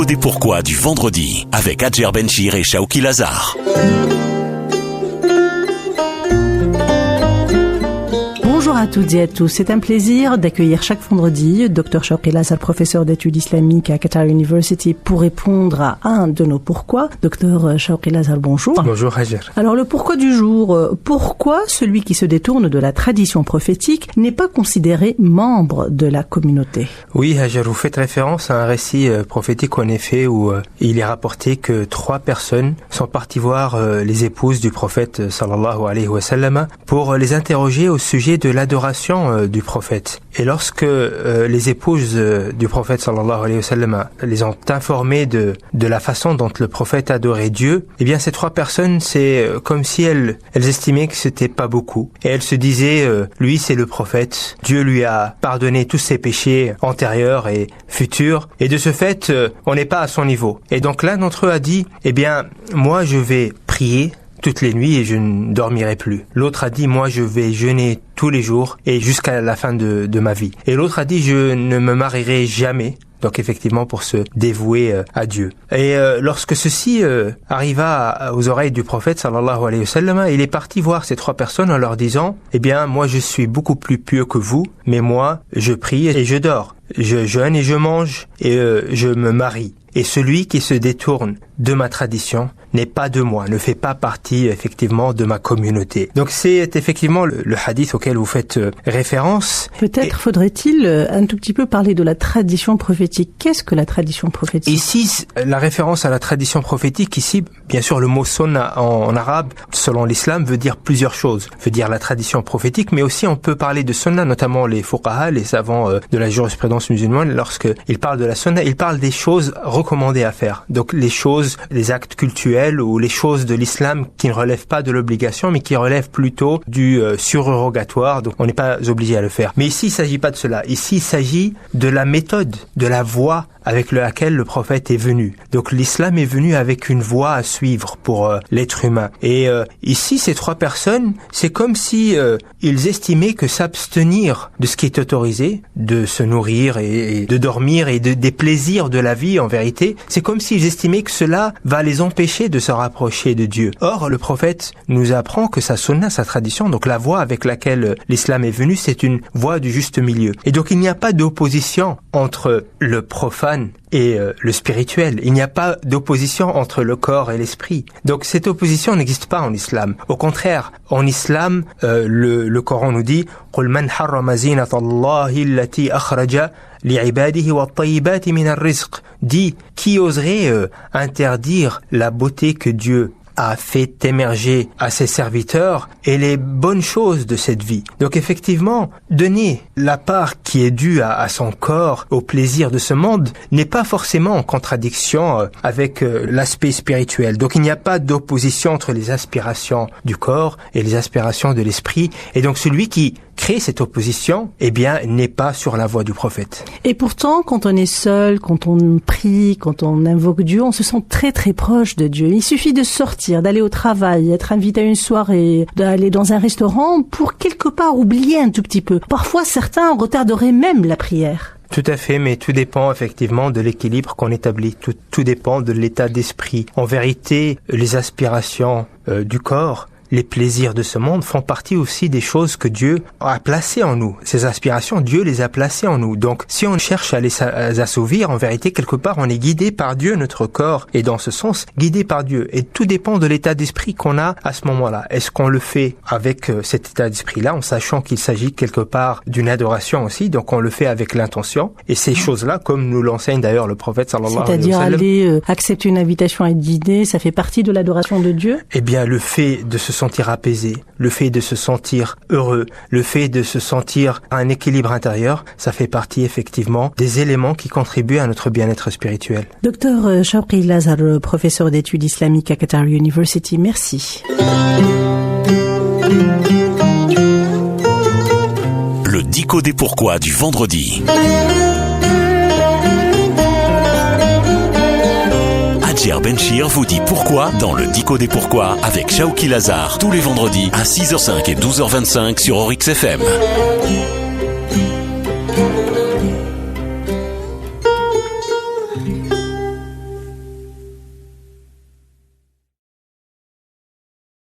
Dico des pourquoi du vendredi avec Hadjer Benchir et Shawki Lazar. Bonjour à toutes et à tous, c'est un plaisir d'accueillir chaque vendredi Dr Shawki Lazar, professeur d'études islamiques à Qatar University, pour répondre à un de nos pourquoi. Dr Shawki Lazar, bonjour. Bonjour Hadjer. Alors le pourquoi du jour, pourquoi celui qui se détourne de la tradition prophétique n'est pas considéré membre de la communauté? Oui Hadjer, vous faites référence à un récit prophétique en effet où il est rapporté que 3 personnes sont parties voir les épouses du prophète sallallahu alayhi wa sallam pour les interroger au sujet de l'adoration du prophète. Et lorsque les épouses du prophète sallallahu alayhi wa sallam les ont informées de la façon dont le prophète adorait Dieu, eh bien ces 3 personnes, c'est comme si elles estimaient que c'était pas beaucoup. Et elles se disaient, lui c'est le prophète, Dieu lui a pardonné tous ses péchés antérieurs et futurs, et de ce fait, on n'est pas à son niveau. Et donc l'un d'entre eux a dit, eh bien moi je vais prier toutes les nuits et je ne dormirai plus. L'autre a dit, moi je vais jeûner tous les jours et jusqu'à la fin de ma vie. Et l'autre a dit, je ne me marierai jamais. Donc effectivement pour se dévouer à Dieu. Et lorsque ceci arriva aux oreilles du prophète sallallahu alayhi wa sallam, il est parti voir ces 3 personnes en leur disant, eh bien moi je suis beaucoup plus pieux que vous, mais moi je prie et je dors. Je jeûne et je mange et je me marie. Et celui qui se détourne de ma tradition n'est pas de moi, ne fait pas partie effectivement de ma communauté. Donc c'est effectivement le hadith auquel vous faites référence. Peut-être faudrait-il un tout petit peu parler de la tradition prophétique. Qu'est-ce que la tradition prophétique? Ici, la référence à la tradition prophétique, ici, bien sûr, le mot sunna en arabe, selon l'islam, veut dire plusieurs choses. Veut dire la tradition prophétique, mais aussi on peut parler de sunna, notamment les fuqaha, les savants de la jurisprudence musulmane, lorsqu'ils parlent de la sunna, ils parlent des choses recommandées à faire. Donc les choses, les actes cultuels ou les choses de l'islam qui ne relèvent pas de l'obligation, mais qui relèvent plutôt du surérogatoire, donc on n'est pas obligé à le faire. Mais ici, il ne s'agit pas de cela. Ici, il s'agit de la méthode, de la voie avec laquelle le prophète est venu. Donc l'islam est venu avec une voie à suivre pour l'être humain. Et ici, ces 3 personnes, c'est comme si ils estimaient que s'abstenir de ce qui est autorisé, de se nourrir et de dormir et des plaisirs de la vie en vérité, c'est comme s'ils estimaient que cela va les empêcher de se rapprocher de Dieu. Or, le prophète nous apprend que sa sunna, sa tradition, donc la voie avec laquelle l'islam est venu, c'est une voie du juste milieu. Et donc il n'y a pas d'opposition entre le profane et le spirituel. Il n'y a pas d'opposition entre le corps et l'esprit. Donc cette opposition n'existe pas en islam. Au contraire, en islam, le Coran nous dit قُلْ مَنْ حَرَّمَ زِينَةَ اللَّهِ الَّتِي أَخْرَجَ لِعِبَادِهِ وَالطَّيِّبَاتِ مِنَ الرِّزْقِ. Dit, qui oserait interdire la beauté que Dieu a fait émerger à ses serviteurs et les bonnes choses de cette vie. Donc effectivement, donner la part qui est due à son corps, au plaisir de ce monde, n'est pas forcément en contradiction avec l'aspect spirituel. Donc il n'y a pas d'opposition entre les aspirations du corps et les aspirations de l'esprit. Et donc celui qui crée cette opposition, eh bien, n'est pas sur la voie du prophète. Et pourtant, quand on est seul, quand on prie, quand on invoque Dieu, on se sent très très proche de Dieu. Il suffit de sortir, d'aller au travail, être invité à une soirée, d'aller dans un restaurant pour quelque part oublier un tout petit peu. Parfois, certains retarderaient même la prière. Tout à fait, mais tout dépend effectivement de l'équilibre qu'on établit. Tout dépend de l'état d'esprit. En vérité, les aspirations du corps, les plaisirs de ce monde font partie aussi des choses que Dieu a placées en nous. Ces aspirations, Dieu les a placées en nous. Donc, si on cherche à les assouvir, en vérité, quelque part, on est guidé par Dieu, notre corps est dans ce sens guidé par Dieu. Et tout dépend de l'état d'esprit qu'on a à ce moment-là. Est-ce qu'on le fait avec cet état d'esprit-là, en sachant qu'il s'agit quelque part d'une adoration aussi, donc on le fait avec l'intention. Et ces choses-là, comme nous l'enseigne d'ailleurs le prophète sallallahu alayhi wa sallam. C'est-à-dire aller accepter une invitation à être dîner, ça fait partie de l'adoration de Dieu? Eh bien, le fait de se sentir apaisé, le fait de se sentir heureux, le fait de se sentir à un équilibre intérieur, ça fait partie effectivement des éléments qui contribuent à notre bien-être spirituel. Dr Shawki Lazar, professeur d'études islamiques à Qatar University, merci. Le Dico des pourquoi du vendredi. Hadjer Benchir vous dit pourquoi dans le Dico des pourquoi avec Shawki Lazar tous les vendredis à 6h05 et 12h25 sur Oryx FM.